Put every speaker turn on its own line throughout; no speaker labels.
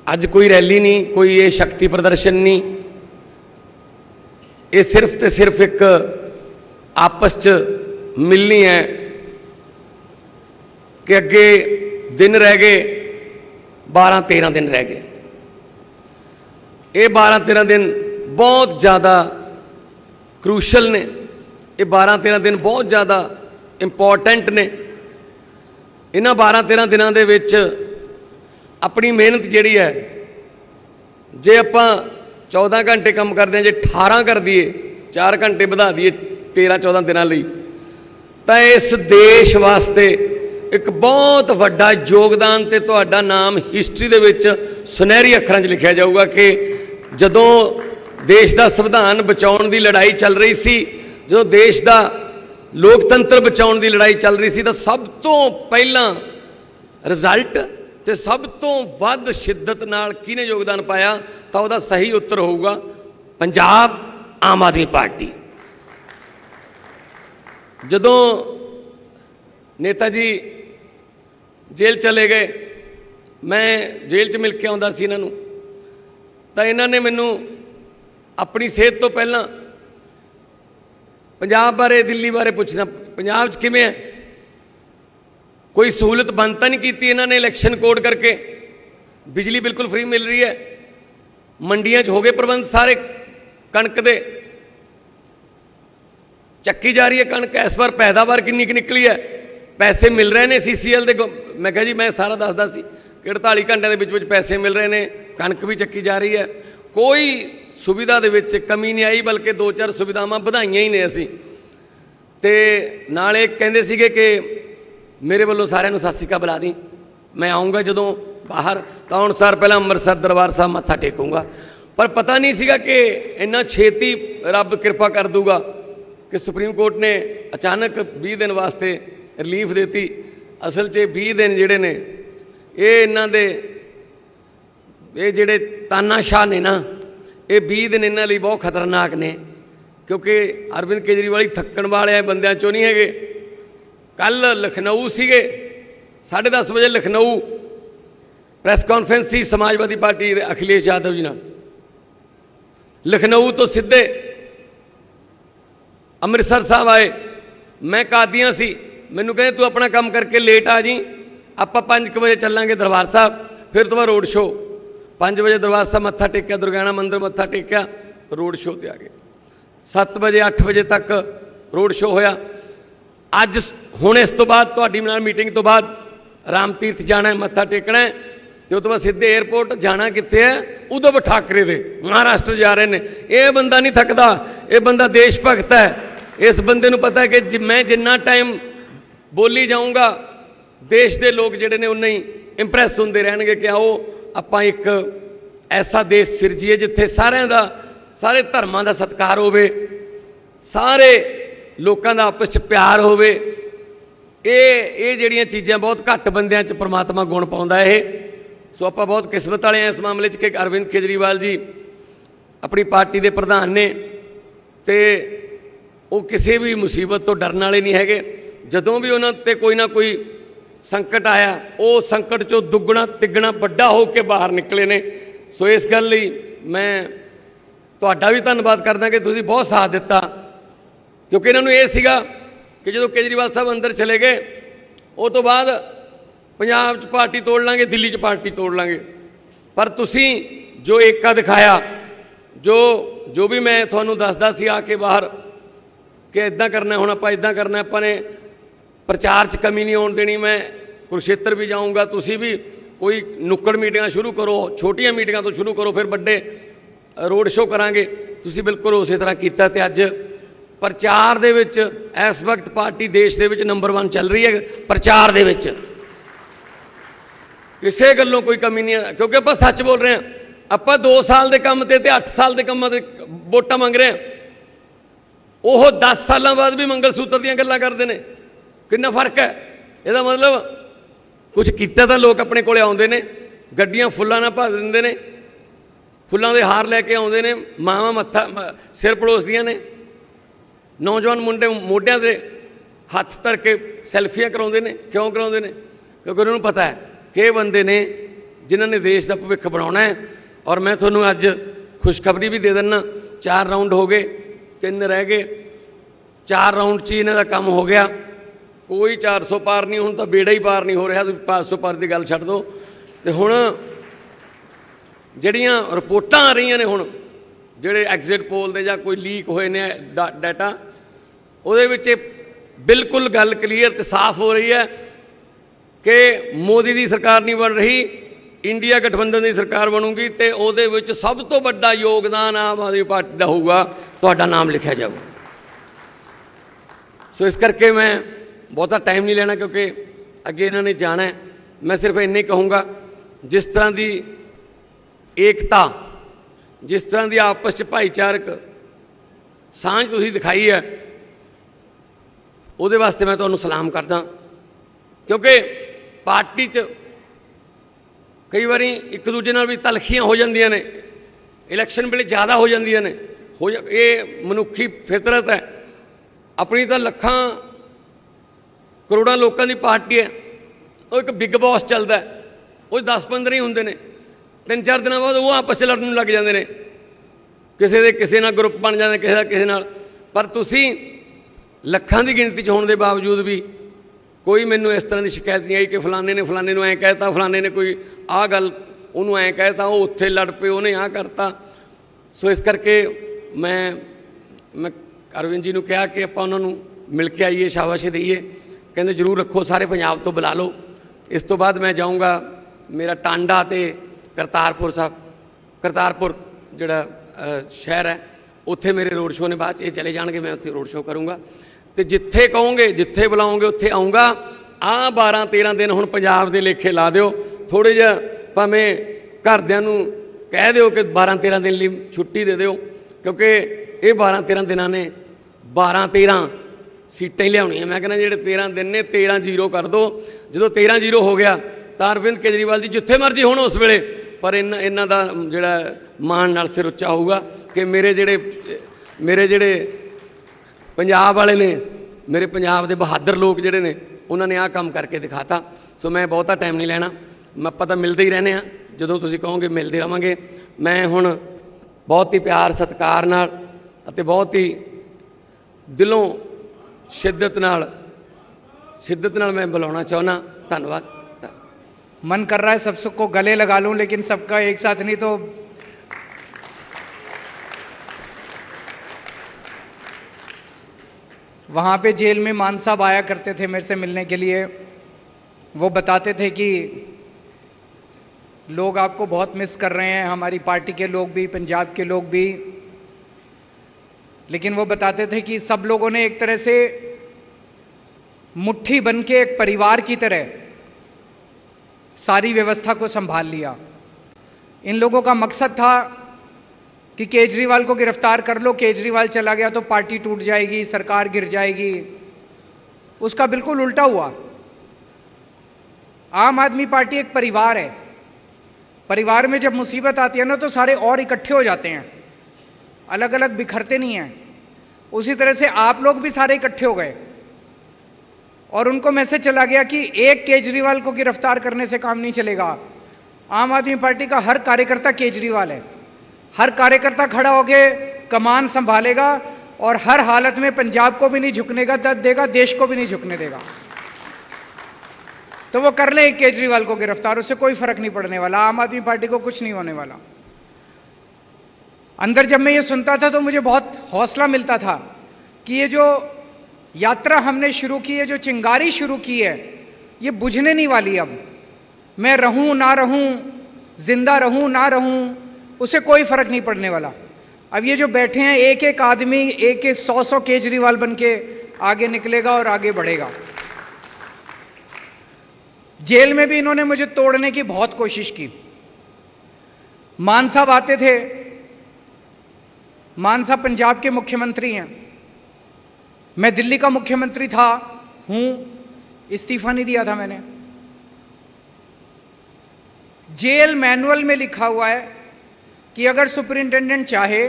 अज कोई रैली नहीं, कोई ये शक्ति प्रदर्शन नहीं, ये सिर्फ तो सिर्फ एक आपस च मिलनी है कि अगे दिन रह गए 12-13 दिन रह गए। ये 12-13 दिन बहुत ज़्यादा क्रूशल ने, ये 12-13 दिन बहुत ज़्यादा इंपॉर्टेंट ने। इन्हां 12-13 दिनों के विच अपनी मेहनत जिहड़ी है, जे आपां 14 घंटे काम करते हैं, जे 18 कर दिए, 4 घंटे बढ़ा दिए 13-14 दिनों लई, तो इस देश वास्ते एक बहुत वड्डा योगदान ते तुहाडा नाम हिस्टरी दे विच सुनहरी अखरां 'च लिखिया जाऊगा कि जदों देश का संविधान बचाउण दी लड़ाई चल रही सी, जो देश का लोकतंत्र बचाउण दी लड़ाई चल रही सी, तो सब तो पहला रिजल्ट ते सब तो वध शिद्दत नाल किहने योगदान पाया, तो उसदा सही उत्तर होगा पंजाब आम आदमी पार्टी। जदों नेता जी जेल चले गए, मैं जेल च मिल के आउंदा सी इन्हां नूं, तो इन्हां ने मैनूं अपनी सेहत तो पहला पंजाब बारे दिल्ली बारे पूछना, पंजाब च किवें है, कोई सहूलत बंद तो नहीं की इन्होंने इलैक्शन कोड करके, बिजली बिल्कुल फ्री मिल रही है, मंडियां हो गए प्रबंध सारे कणक दे, चक्की जा रही है कणक, इस बार पैदावार कितनी निकली है, पैसे मिल रहे हैं CCL के। मैं कहा जी मैं सारा दसदा सी कि 48 घंटे के पैसे मिल रहे हैं, कणक भी चक्की जा रही है, कोई सुविधा दे विच कमी नहीं आई, बल्कि 2-4 सुविधावां वधाइयां ही ने असीं। ते नाल एक कहंदे सीगे कि मेरे वालों सारिਆਂ ਨੂੰ सत श्री अकाल बुला दी, मैं आऊँगा जदों बाहर तो आउण सार पहला अंमृतसर दरबार साहब मत्था टेकूंगा। पर पता नहीं सीगा कि इन्ना छेती रब कृपा कर दूगा कि सुप्रीम कोर्ट ने अचानक 20 दिन वास्ते रिलीफ देती। असल 'च 20 दिन जिहड़े ने ये इन्हां दे ये जिहड़े तानाशाह ने ना, ये 20 दिन इन्हां लई बहुत खतरनाक ने, क्योंकि अरविंद केजरीवाल ही थक्कण वाले बंदियां चों नहीं हैगे। कल लखनऊ सीगे 10:30 बजे लखनऊ प्रेस कॉन्फ्रेंस सी समाजवादी पार्टी अखिलेश यादव जी नाल, लखनऊ तो सीधे अमृतसर साहब आए, मैं कादियां सी, मैनू कहे तू अपना काम करके लेट आ जी, आप 5 बजे चलांगे दरबार साहब, फिर तो रोड शो। 5 बजे दरबार साहब मत्था टेकिया, दुर्गाना मंदिर मत्था टेकिया, रोड शो ते आ गए। 7 बजे 8 बजे तक रोड शो होया। अज हुण इस तो बाद तुहाडी नाल मीटिंग तो बाद राम तीर्थ जाना है, मत्था टेकना है, तो उस तो बाद सीधे एयरपोर्ट जाना कित्थे है, उद्धव ठाकरे दे महाराष्ट्र जा रहे हैं। ये बंदा नहीं थकदा, ये बंदा देश भगत है। इस बंदे नूं पता है कि मैं जिन्ना टाइम बोली जाऊँगा देश के लोग जिहड़े ने उन्ना ही इंप्रैस होंदे रहणगे कि आओ आपां एक ऐसा देश सिरजीए जिथे सारिਆਂ दा सारे धर्मां दा सत्कार होवे, सारे लोगों का आपस च प्यार होवे। ये जिहड़ियां चीज़ां बहुत घट बंदियां च परमात्मा गुण पाउंदा है। सो आपां बहुत किस्मत वाले हैं इस मामले च कि अरविंद केजरीवाल जी अपनी पार्टी के प्रधान ने, ते वो किसी भी मुसीबत तो डरन वाले नहीं हैगे। जदों भी उन्हां ते कोई ना कोई संकट आया, वो संकट चों दुगना तिगना वड्डा होकर बाहर निकले ने। सो इस गल लई मैं तुहाडा भी धन्नवाद करदा कि तुसीं बहुत साथ दिता, क्योंकि इन्होंने ये सीगा कि जो केजरीवाल साहब अंदर चले गए, उस तो बाद पंजाब च पार्टी तोड़ लांगे, दिल्ली च पार्टी तोड़ लांगे। पर तुसीं जो एका दिखाया, जो भी मैं तुहानूं दसदा सी आके बाहर कि इदां करना, हुण आपां इदां करना, आपां ने प्रचार च कमी नहीं आउण देनी। मैं कुरुक्षेत्र भी जाऊँगा, तुसीं भी कोई नुक्कड़ मीटिंगां शुरू करो, छोटियां मीटिंगां तो शुरू करो, फिर बड़े रोड शो करांगे। तुसीं बिल्कुल उस तरह कीता ते अज प्रचार दे विच इस वक्त पार्टी देश दे विच नंबर 1 चल रही है। प्रचार दे विच किसी गल्लों कोई कमी नहीं है, क्योंकि आप सच बोल रहे हैं। आप 2 साल के काम ते 8 साल के कामों से वोटां मंग रहे हैं, वो 10 साल बाद भी मंगल सूत्र दीयां गल्लां करदे ने। कितना फर्क है? इसदा मतलब कुछ किया तो लोग अपने कोले आउंदे ने, गड्डियां फुल्लां नाल भर दिंदे ने, फुल्लां दे हार लैके आउंदे ने, मावां मत्था सिर पड़ोसदियां ने, नौजवान मुंडे मोढियां ते हथ धर के सैल्फियां कराउंदे ने। क्यों कराउंदे ने? क्योंकि उन्होंने पता है कि बंदे ने जिन्हां ने देश का भविख बनाना है। और मैं थोनों अज खुशखबरी भी दे दिना, 4 राउंड हो गए, 3 रह गए, 4 राउंड च इन्हां दा काम हो गया। कोई 400 पार नहीं, हुण तां बेड़ा ही पार नहीं हो रहा। 500 पार की गल छड्ड दो। ते हुण ਜਿਹੜੀਆਂ ਰਿਪੋਰਟਾਂ आ रही ने, ਹੁਣ ਜਿਹੜੇ ਐਗਜ਼ਿਟ ਪੋਲ ਦੇ ਜਾਂ ਕੋਈ ਲੀਕ ਹੋਏ ਨੇ ਡਾਟਾ, ਉਹਦੇ ਵਿੱਚ ਬਿਲਕੁਲ ਗੱਲ ਕਲੀਅਰ ਤੇ ਸਾਫ਼ ਹੋ ਰਹੀ ਹੈ ਕਿ ਮੋਦੀ ਦੀ ਸਰਕਾਰ ਨਹੀਂ ਬਣ ਰਹੀ, ਇੰਡੀਆ ਗਠਬੰਧਨ ਦੀ ਸਰਕਾਰ ਬਣੂਗੀ ਤੇ ਉਹਦੇ ਵਿੱਚ ਸਭ ਤੋਂ ਵੱਡਾ ਯੋਗਦਾਨ ਆਮ ਆਦਮੀ ਪਾਰਟੀ ਦਾ ਹੋਊਗਾ, ਤੁਹਾਡਾ ਨਾਮ ਲਿਖਿਆ ਜਾਊਗਾ। ਸੋ ਇਸ ਕਰਕੇ ਮੈਂ ਬਹੁਤਾ ਟਾਈਮ ਨਹੀਂ ਲੈਣਾ क्योंकि ਅੱਗੇ ਇਹਨਾਂ ਨੇ ਜਾਣਾ है। मैं सिर्फ ਇੰਨਾ ही कहूँगा, जिस तरह की एकता, जिस तरह की आपस में भाईचारक सांझ तुसीं दिखाई है, ਉਹਦੇ वास्ते मैं तुहानूं सलाम करदा। क्योंकि पार्टी च कई बारी एक दूजे नाल भी तलखियां हो जांदियां ने, इलैक्शन वेले ज़्यादा हो जांदियां ने, ये मनुखी फितरत है अपनी। तो लखां करोड़ों लोगों की पार्टी है, वो एक बिग बॉस चलता है, वो 10-15 ही होंगे ने, 3-4 दिन बाद वो आपस में लड़न लग जाते हैं, किसी के किसी नाल ग्रुप बन जाते, किसी का किसी नाल। पर तुसी लखां की गिणती च होने के बावजूद भी कोई मैनू इस तरह की शिकायत नहीं आई कि फलाने ने फलाने ऐ कहता, फलाने ने कोई आ गल उन्होंने ऐ कहता, वो उत्थे लड़ पे, उन्हें आ करता। सो इस करके मैं अरविंद जी ने कहा कि आप उन्होंने मिल के आइए, शाबाशी दईए। कहते जरूर रखो, सारे पंजाब तो बुला लो। इस तो बाद मैं जाऊँगा मेरा टांडा तो करतारपुर साहब, करतारपुर जोड़ा शहर है, उत्थे मेरे रोड शो ने, बाद ये चले जाएंगे, मैं उत्थे रोड शो करूँगा। तो जिथे कहोगे, जिथे बुलाओगे उत्थे आऊँगा। आ 12-13 दिन हुण पंजाब दे लेखे ला दिओ, थोड़े जिहा भावें घरदिआं नूं कह दिओ कि 12-13 दिन लई छुट्टी दे दिओ, क्योंकि ये 12-13 दिनां ने 12-13 सीटें लियाउणियां। मैं कहना जिहड़े 13 दिन ने 13-0 कर दो। जो 13-0 हो गया तो अरविंद केजरीवाल जी जिथे मर्जी होण उस वेले, पर इन्हां दा जिहड़ा मान नाल सिर उच्चा होऊगा कि मेरे जिहड़े पंजाब वाले ने, मेरे पंजाब के बहादुर लोग जिहड़े ने, उन्होंने आ काम करके दिखाता। सो मैं बहुता टाइम नहीं लेना, मैं पता मिलते ही रहने, जदों तुसीं कहोगे मिलते रहांगे। मैं हुण बहुत ही प्यार सत्कार नाल अते बहुत ही दिलों शिद्दत नाल मैं बुलाना चाहना। धन्यवाद।
मन कर रहा है सबको गले लगा लूं, लेकिन सबका एक साथ नहीं। तो वहां पे जेल में मान साहब आया करते थे मेरे से मिलने के लिए। वो बताते थे कि लोग आपको बहुत मिस कर रहे हैं, हमारी पार्टी के लोग भी, पंजाब के लोग भी। लेकिन वो बताते थे कि सब लोगों ने एक तरह से मुट्ठी बन के एक परिवार की तरह सारी व्यवस्था को संभाल लिया। इन लोगों का मकसद था कि केजरीवाल को गिरफ्तार कर लो, केजरीवाल चला गया तो पार्टी टूट जाएगी, सरकार गिर जाएगी। उसका बिल्कुल उल्टा हुआ। आम आदमी पार्टी एक परिवार है। परिवार में जब मुसीबत आती है ना, तो सारे और इकट्ठे हो जाते हैं, अलग अलग बिखरते नहीं हैं। उसी तरह से आप लोग भी सारे इकट्ठे हो गए और उनको मैसेज चला गया कि एक केजरीवाल को गिरफ्तार करने से काम नहीं चलेगा। आम आदमी पार्टी का हर कार्यकर्ता केजरीवाल है। हर कार्यकर्ता खड़ा होकर कमान संभालेगा और हर हालत में पंजाब को भी नहीं झुकने का देगा, देश को भी नहीं झुकने देगा। तो वो कर ले केजरीवाल को गिरफ्तार, उससे कोई फर्क नहीं पड़ने वाला, आम आदमी पार्टी को कुछ नहीं होने वाला। अंदर जब मैं ये सुनता था तो मुझे बहुत हौसला मिलता था कि ये जो यात्रा हमने शुरू की है, जो चिंगारी शुरू की है, ये बुझने नहीं वाली। अब मैं रहूं ना रहूं, जिंदा रहूं ना रहूं, उसे कोई फर्क नहीं पड़ने वाला। अब ये जो बैठे हैं, एक एक आदमी एक एक 100 केजरीवाल बन के आगे निकलेगा और आगे बढ़ेगा। जेल में भी इन्होंने मुझे तोड़ने की बहुत कोशिश की। मान साहब आते थे, मान साहब पंजाब के मुख्यमंत्री हैं, मैं दिल्ली का मुख्यमंत्री था, हूं, इस्तीफा नहीं दिया था मैंने। जेल मैनुअल में लिखा हुआ है कि अगर सुपरिंटेंडेंट चाहे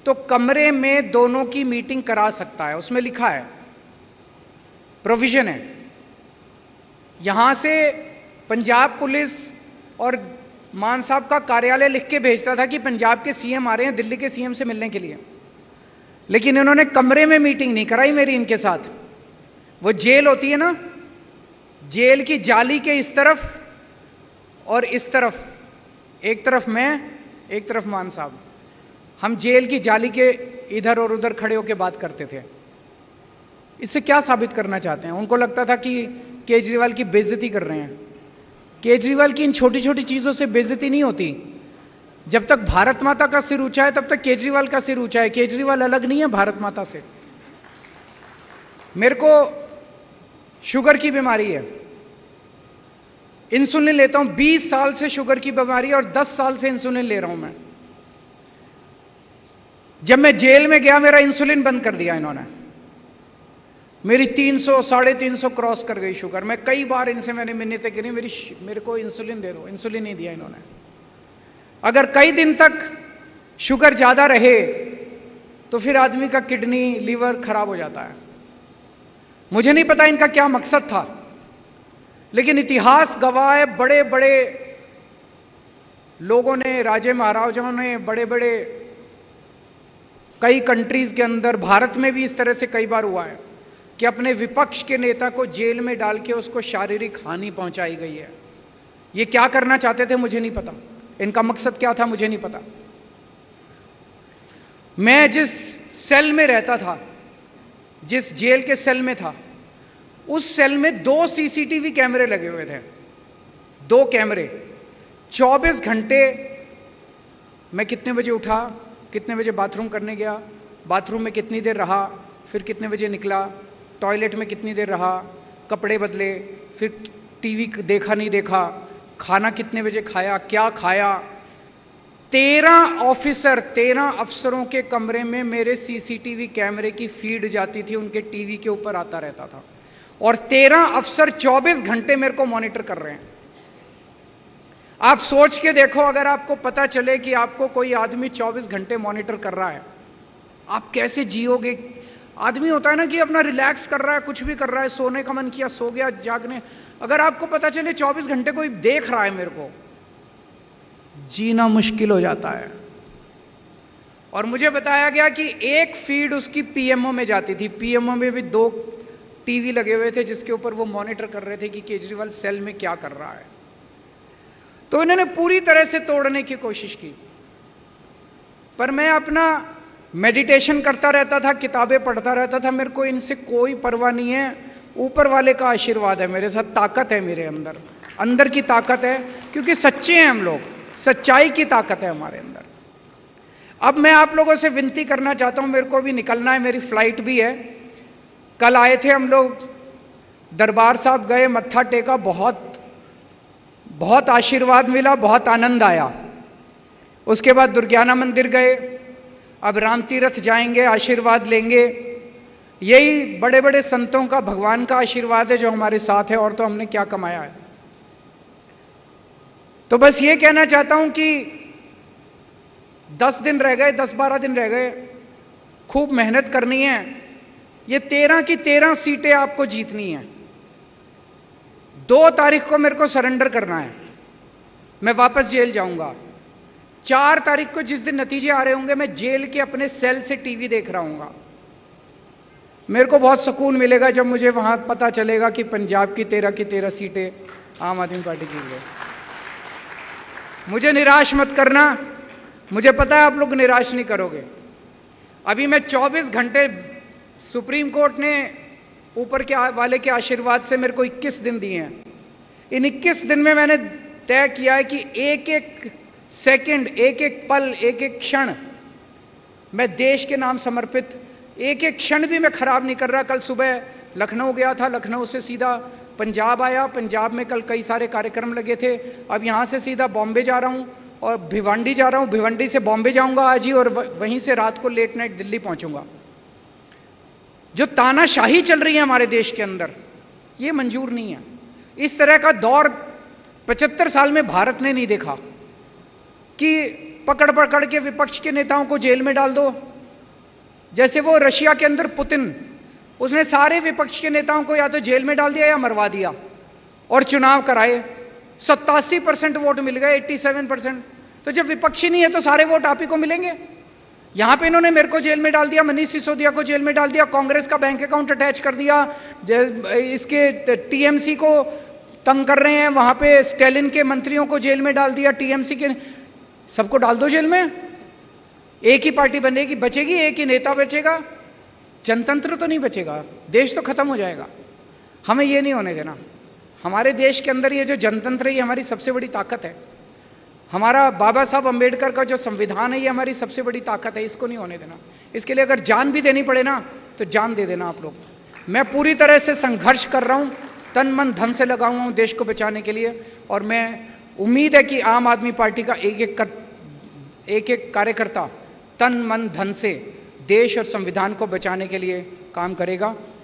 तो कमरे में दोनों की मीटिंग करा सकता है, उसमें लिखा है, प्रोविजन है। यहां से पंजाब पुलिस और मान साहब का कार्यालय लिख के भेजता था कि पंजाब के सीएम आ रहे हैं दिल्ली के सीएम से मिलने के लिए। लेकिन इन्होंने कमरे में मीटिंग नहीं कराई मेरी इनके साथ। वो जेल होती है ना, जेल की जाली के इस तरफ और इस तरफ, एक तरफ मैं, एक तरफ मान साहब, हम जेल की जाली के इधर और उधर खड़े होकर बात करते थे। इससे क्या साबित करना चाहते हैं? उनको लगता था कि केजरीवाल की बेइज्जती कर रहे हैं। केजरीवाल की इन छोटी छोटी चीजों से बेइज्जती नहीं होती। जब तक भारत माता का सिर ऊंचा है तब तक केजरीवाल का सिर ऊंचा है। केजरीवाल अलग नहीं है भारत माता से। मेरे को शुगर की बीमारी है, इंसुलिन लेता हूं 20 साल से शुगर की बीमारी है और 10 साल से इंसुलिन ले रहा हूं मैं। जब मैं जेल में गया मेरा इंसुलिन बंद कर दिया इन्होंने। मेरी 300 350 क्रॉस कर गई शुगर। मैं कई बार इनसे मैंने मिन्नतें करी, मेरे को इंसुलिन दे दो, इंसुलिन नहीं दिया इन्होंने। अगर कई दिन तक शुगर ज्यादा रहे तो फिर आदमी का किडनी लीवर खराब हो जाता है। मुझे नहीं पता इनका क्या मकसद था, लेकिन इतिहास गवाह है, बड़े बड़े लोगों ने, राजे महाराजाओं ने, बड़े बड़े कई कंट्रीज के अंदर, भारत में भी इस तरह से कई बार हुआ है कि अपने विपक्ष के नेता को जेल में डाल के उसको शारीरिक हानि पहुंचाई गई है। ये क्या करना चाहते थे मुझे नहीं पता, इनका मकसद क्या था मुझे नहीं पता। मैं जिस सेल में रहता था, जिस जेल के सेल में था, उस सेल में 2 सीसीटीवी कैमरे लगे हुए थे। 2 कैमरे 24 घंटे। मैं कितने बजे उठा, कितने बजे बाथरूम करने गया, बाथरूम में कितनी देर रहा, फिर कितने बजे निकला, टॉयलेट में कितनी देर रहा, कपड़े बदले, फिर टीवी देखा नहीं देखा, खाना कितने बजे खाया, क्या खाया। 13 ऑफिसर, 13 अफसरों के कमरे में मेरे सीसीटीवी कैमरे की फीड जाती थी, उनके टीवी के ऊपर आता रहता था। और 13 अफसर 24 घंटे मेरे को मॉनिटर कर रहे हैं। आप सोच के देखो, अगर आपको पता चले कि आपको कोई आदमी 24 घंटे मॉनिटर कर रहा है, आप कैसे जियोगे? आदमी होता है ना कि अपना रिलैक्स कर रहा है, कुछ भी कर रहा है, सोने का मन किया सो गया, जागने। अगर आपको पता चले 24 घंटे कोई देख रहा है मेरे को, जीना मुश्किल हो जाता है। और मुझे बताया गया कि एक फीड उसकी पीएमओ में जाती थी। पीएमओ में भी 2 टीवी लगे हुए थे जिसके ऊपर वो मॉनिटर कर रहे थे कि केजरीवाल सेल में क्या कर रहा है। तो इन्होंने पूरी तरह से तोड़ने की कोशिश की। पर मैं अपना मेडिटेशन करता रहता था, किताबें पढ़ता रहता था, मेरे को इनसे कोई परवाह नहीं है। ऊपर वाले का आशीर्वाद है मेरे साथ, ताकत है मेरे अंदर, अंदर की ताकत है, क्योंकि सच्चे हैं हम लोग, सच्चाई की ताकत है हमारे अंदर। अब मैं आप लोगों से विनती करना चाहता हूं, मेरे को भी निकलना है, मेरी फ्लाइट भी है। कल आए थे हम लोग, दरबार साहब गए, मत्था टेका, बहुत आशीर्वाद मिला, बहुत आनंद आया। उसके बाद दुर्गाना मंदिर गए, अब राम तीर्थ जाएंगे, आशीर्वाद लेंगे। यही बड़े बड़े संतों का, भगवान का आशीर्वाद है जो हमारे साथ है, और तो हमने क्या कमाया है। तो बस ये कहना चाहता हूं कि 10 दिन रह गए, 10-12 दिन रह गए, खूब मेहनत करनी है। ये 13 की 13 सीटें आपको जीतनी है। 2 तारीख को मेरे को सरेंडर करना है, मैं वापस जेल जाऊंगा। 4 तारीख को जिस दिन नतीजे आ रहे होंगे, मैं जेल के अपने सेल से टीवी देख रहा हूंगा। मेरे को बहुत सुकून मिलेगा जब मुझे वहां पता चलेगा कि पंजाब की 13 सीटें आम आदमी पार्टी जीत गई। मुझे निराश मत करना, मुझे पता है आप लोग निराश नहीं करोगे। अभी मैं 24 घंटे, सुप्रीम कोर्ट ने ऊपर के वाले के आशीर्वाद से मेरे को 21 दिन दिए हैं। इन 21 दिन में मैंने तय किया है कि एक एक सेकंड, एक एक पल, एक एक क्षण मैं देश के नाम समर्पित, एक एक क्षण भी मैं खराब नहीं कर रहा। कल सुबह लखनऊ गया था, लखनऊ से सीधा पंजाब आया, पंजाब में कल कई सारे कार्यक्रम लगे थे। अब यहां से सीधा बॉम्बे जा रहा हूं और भिवंडी जा रहा हूं, भिवंडी से बॉम्बे जाऊंगा आज ही, और वहीं से रात को लेट नाइट दिल्ली पहुंचूंगा। जो तानाशाही चल रही है हमारे देश के अंदर, ये मंजूर नहीं है। इस तरह का दौर 75 साल में भारत ने नहीं देखा कि पकड़ पकड़ के विपक्ष के नेताओं को जेल में डाल दो। जैसे वो रशिया के अंदर पुतिन, उसने सारे विपक्ष के नेताओं को या तो जेल में डाल दिया या मरवा दिया और चुनाव कराए। 87% वोट मिल गए, 87%। तो जब विपक्षी नहीं है तो सारे वोट आप ही को मिलेंगे। यहां पे इन्होंने मेरे को जेल में डाल दिया, मनीष सिसोदिया को जेल में डाल दिया, कांग्रेस का बैंक अकाउंट अटैच कर दिया, इसके टीएमसी को तंग कर रहे हैं, वहां पे स्टैलिन के मंत्रियों को जेल में डाल दिया, टीएमसी के सबको डाल दो जेल में। एक ही पार्टी बनेगी, बचेगी, एक ही नेता बचेगा, जनतंत्र तो नहीं बचेगा, देश तो खत्म हो जाएगा। हमें ये नहीं होने देना। हमारे देश के अंदर ये जो जनतंत्र है ये हमारी सबसे बड़ी ताकत है। हमारा बाबा साहब अंबेडकर का जो संविधान है ये हमारी सबसे बड़ी ताकत है, इसको नहीं होने देना। इसके लिए अगर जान भी देनी पड़े ना तो जान दे देना आप लोग। मैं पूरी तरह से संघर्ष कर रहा हूं, तन मन धन से लगा हुआ हूं देश को बचाने के लिए। और मैं उम्मीद है कि आम आदमी पार्टी का एक एक कार्यकर्ता तन मन धन से देश और संविधान को बचाने के लिए काम करेगा।